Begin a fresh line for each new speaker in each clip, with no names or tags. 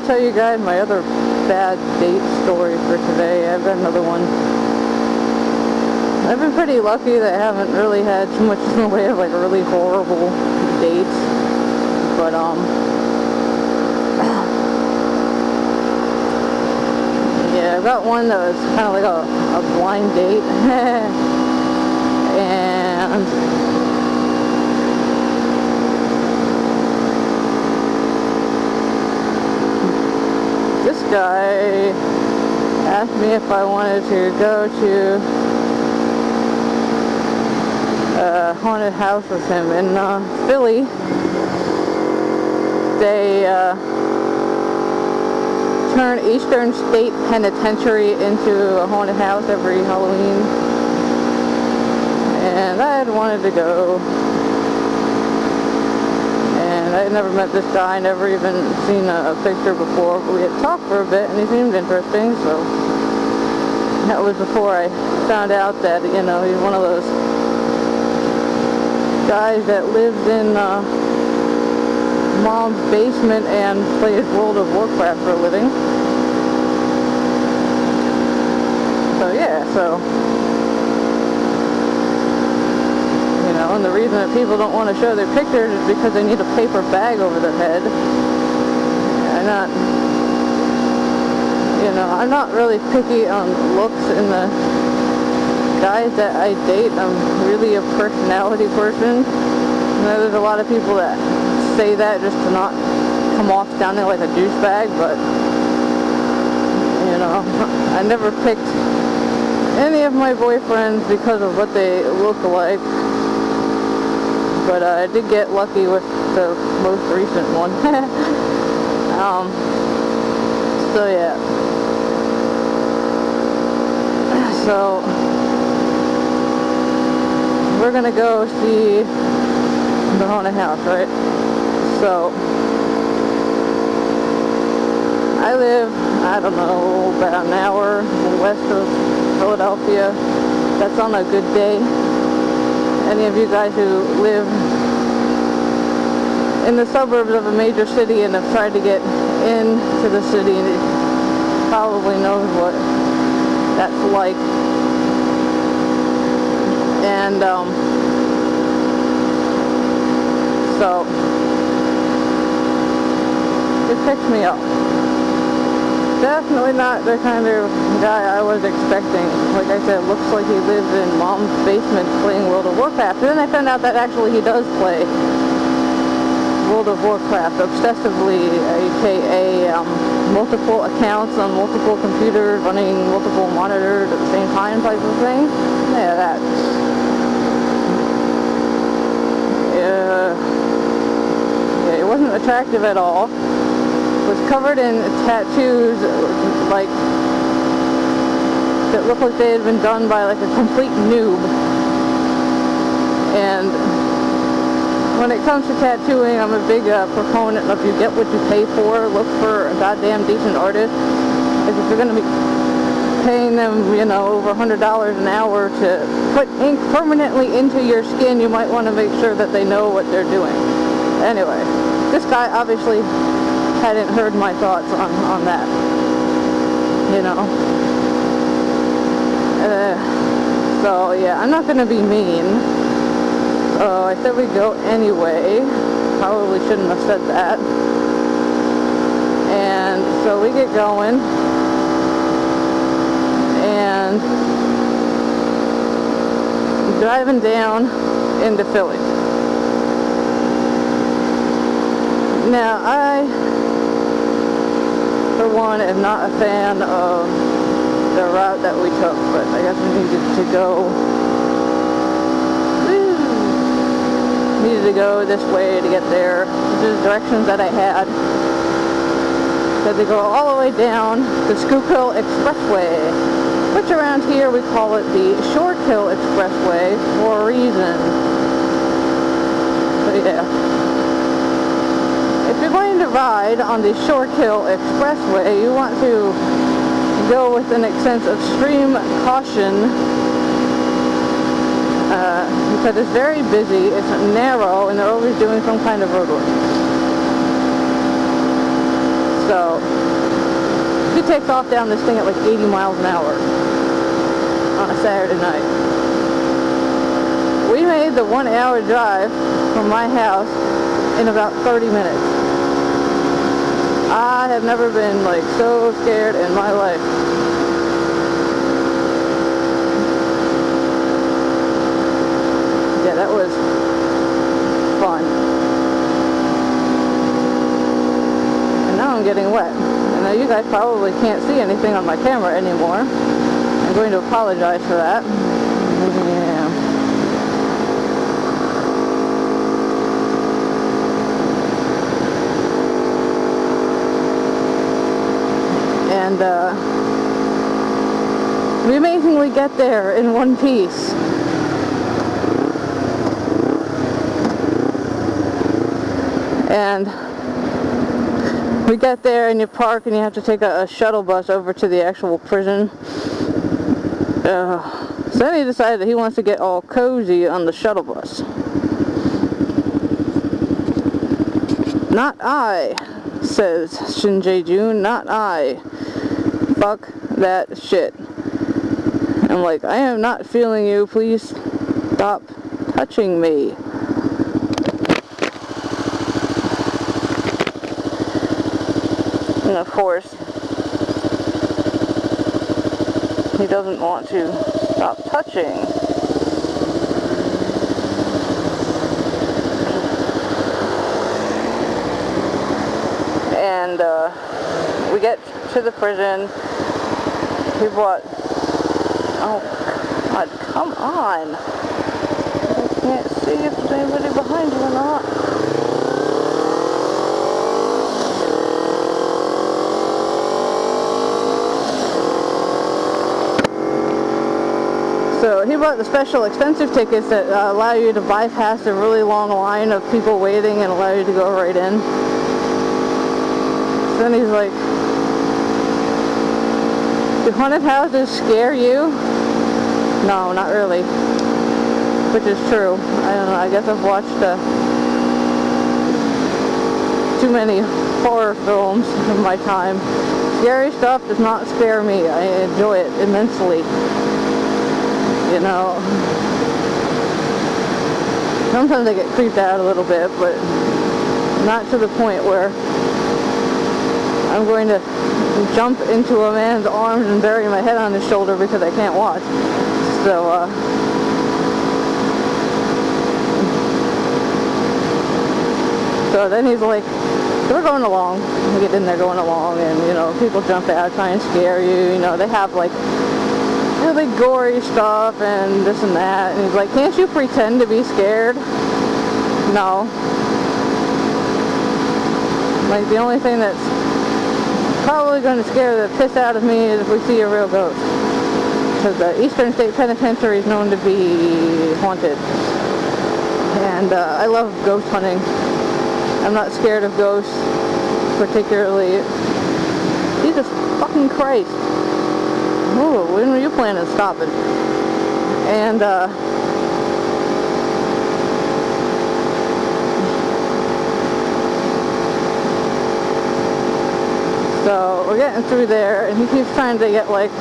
I'll tell you guys my other bad date story for today. I've got another one. I've been pretty lucky that I haven't really had too much in the way of like really horrible dates. But yeah, I've got one that was kind of like a blind date. And this guy asked me if I wanted to go to a haunted house with him in Philly. They turn Eastern State Penitentiary into a haunted house every Halloween, and I had wanted to go. I had never met this guy, never even seen a picture before, but we had talked for a bit and he seemed interesting, so that was before I found out that, you know, he's one of those guys that lives in mom's basement and plays World of Warcraft for a living. So yeah, and the reason that people don't want to show their pictures is because they need a paper bag over their head. I'm not really picky on looks in the guys that I date. I'm really a personality person. There's a lot of people that say that just to not come off sounding like a douchebag, but I never picked any of my boyfriends because of what they look like. But I did get lucky with the most recent one. So yeah. So we're gonna go see the haunted house, right? So I live, I don't know, about an hour west of Philadelphia. That's on a good day. Any of you guys who live in the suburbs of a major city and have tried to get into the city probably knows what that's like. And so it picks me up. Definitely not the kind of guy I was expecting. Like I said, looks like he lives in mom's basement playing World of Warcraft. And then I found out that actually he does play World of Warcraft obsessively, aka multiple accounts on multiple computers, running multiple monitors at the same time type of thing. Yeah, that. Yeah, it wasn't attractive at all. Was covered in tattoos like that looked like they had been done by like a complete noob. And when it comes to tattooing, I'm a big proponent of you get what you pay for. Look for a goddamn decent artist. If you're going to be paying them, over $100 an hour to put ink permanently into your skin, you might want to make sure that they know what they're doing. Anyway, this guy obviously hadn't heard my thoughts on that, so yeah, I'm not gonna be mean. So I said we'd go anyway. Probably shouldn't have said that. And so we get going, and driving down into Philly. Now I, for one, am not a fan of the route that we took, but I guess we needed to go this way to get there. This is the directions that I had. So they go all the way down the Schuylkill Expressway, which around here we call it the Shorekill Expressway for a reason. So yeah. If you're going to ride on the Shorekill Expressway, you want to go with an sense of extreme caution, because it's very busy, it's narrow, and they're always doing some kind of roadwork. So he takes off down this thing at like 80 miles an hour on a Saturday night. We made the 1 hour drive from my house in about 30 minutes. I have never been like so scared in my life. Yeah, that was fun. And now I'm getting wet. And now you guys probably can't see anything on my camera anymore. I'm going to apologize for that. Yeah. And we amazingly get there in one piece. And we get there and you park and you have to take a shuttle bus over to the actual prison. So then he decided that he wants to get all cozy on the shuttle bus. Not I, says Juni, not I. Fuck that shit. I'm like, I am not feeling you, please stop touching me. And of course, he doesn't want to stop touching. And we get to the prison. We bought, oh God, come on. I can't see if there's anybody behind you or not. So he bought the special expensive tickets that allow you to bypass a really long line of people waiting and allow you to go right in. So then he's like, do haunted houses scare you? No, not really. Which is true. I don't know, I guess I've watched too many horror films in my time. Scary stuff does not scare me. I enjoy it immensely. You know, sometimes I get creeped out a little bit, but not to the point where I'm going to jump into a man's arms and bury my head on his shoulder because I can't watch. So then he's like, so we're going along. We get in there going along, and you know, people jump out, try and scare you. You know, they have like really gory stuff and this and that, and he's like, can't you pretend to be scared? No. Like, the only thing that's probably going to scare the piss out of me is if we see a real ghost, because the Eastern State Penitentiary is known to be haunted, and I love ghost hunting. I'm not scared of ghosts particularly. Jesus fucking Christ. Ooh, when were you planning on stopping? And, so we're getting through there, and he keeps trying to get, like,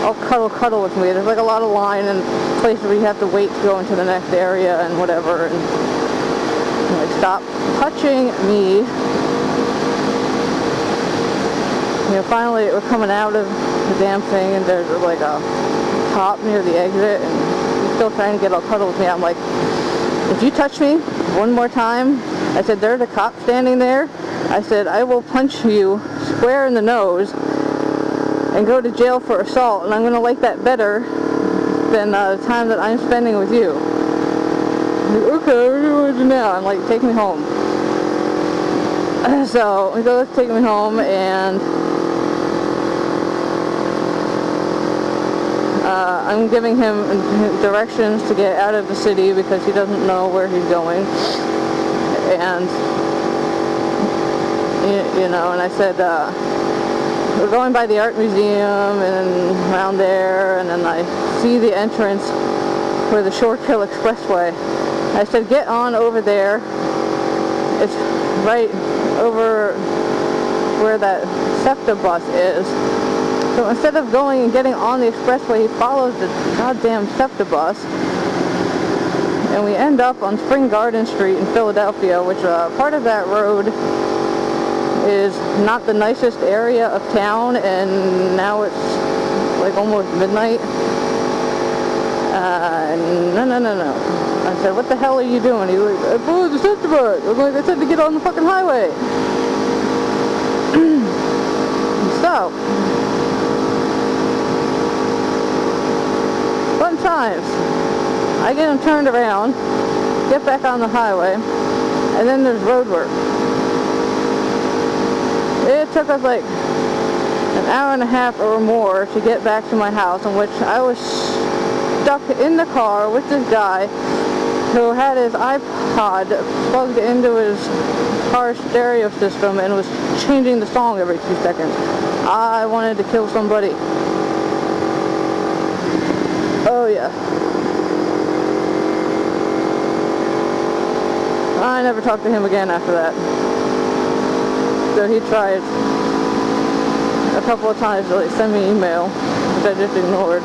all cuddle with me. There's, like, a lot of line and places where you have to wait to go into the next area and whatever, and I'm like, stop touching me. You know, finally we're coming out of the damn thing, and there's like a cop near the exit, and he's still trying to get all cuddle with me. I'm like, if you touch me one more time, I said, there's a cop standing there. I said, I will punch you square in the nose and go to jail for assault, and I'm going to like that better than the time that I'm spending with you. Like, okay, what do you want to do now? I'm like, take me home. So he goes to take me home, and I'm giving him directions to get out of the city because he doesn't know where he's going. And, you know, and I said, we're going by the art museum and around there, and then I see the entrance for the Short Trail Expressway. I said, get on over there. It's right over where that SEPTA bus is. So instead of going and getting on the expressway, he follows the goddamn SEPTA bus. And we end up on Spring Garden Street in Philadelphia, which part of that road is not the nicest area of town, and now it's like almost midnight. No. I said, what the hell are you doing? He was like, I followed the SEPTA bus. I was like, I said to get on the fucking highway. So, fun times. I get him turned around, get back on the highway, and then there's road work. It took us like an hour and a half or more to get back to my house, in which I was stuck in the car with this guy who had his iPod plugged into his car stereo system and was changing the song every 2 seconds. I wanted to kill somebody. Oh yeah. I never talked to him again after that. So he tried a couple of times to like send me an email, which I just ignored.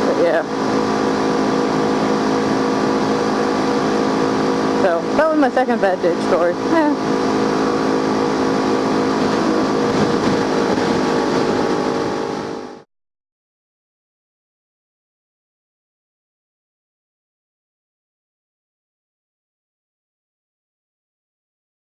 But yeah. So that was my second bad date story.